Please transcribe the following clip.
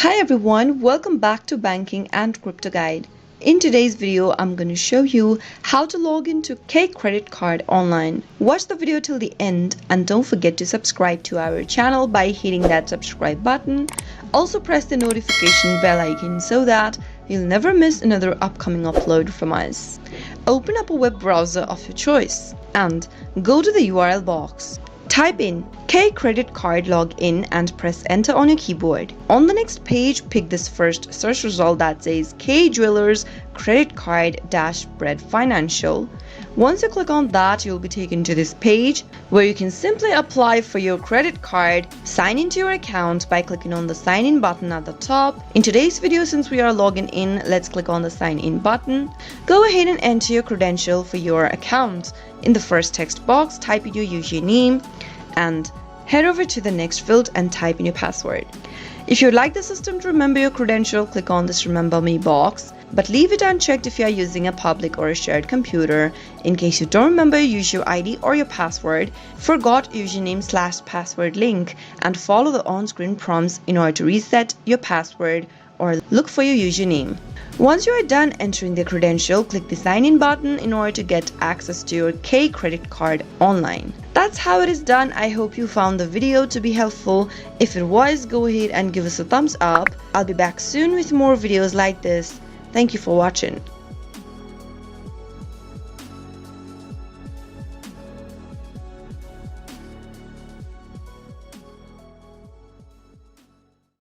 Hi everyone, welcome back to Banking and Crypto Guide. In today's video, I'm going to show you how to log into K Credit Card online. Watch the video till the end and don't forget to subscribe to our channel by hitting that subscribe button. Also press the notification bell icon so that you'll never miss another upcoming upload from us. Open up a web browser of your choice and go to the URL box. Type in K Credit Card Login and press enter on your keyboard. On the next page, pick this first search result that says K Jewelers Credit Card Bread Financial. Once you click on that, you'll be taken to this page where you can simply apply for your credit card, sign into your account by clicking on the sign in button at the top. In today's video, since we are logging in, let's click on the sign in button. Go ahead and enter your credential for your account. In the first text box, type in your username and head over to the next field and type in your password. If you'd like the system to remember your credential, click on this Remember Me box, but leave it unchecked if you are using a public or a shared computer. In case you don't remember your user ID or your password, forgot username/password link and follow the on-screen prompts in order to reset your password or look for your username. Once you are done entering the credential, click the sign in button in order to get access to your K credit card online. That's how it is done. I hope you found the video to be helpful. If it was, go ahead and give us a thumbs up. I'll be back soon with more videos like this. Thank you for watching.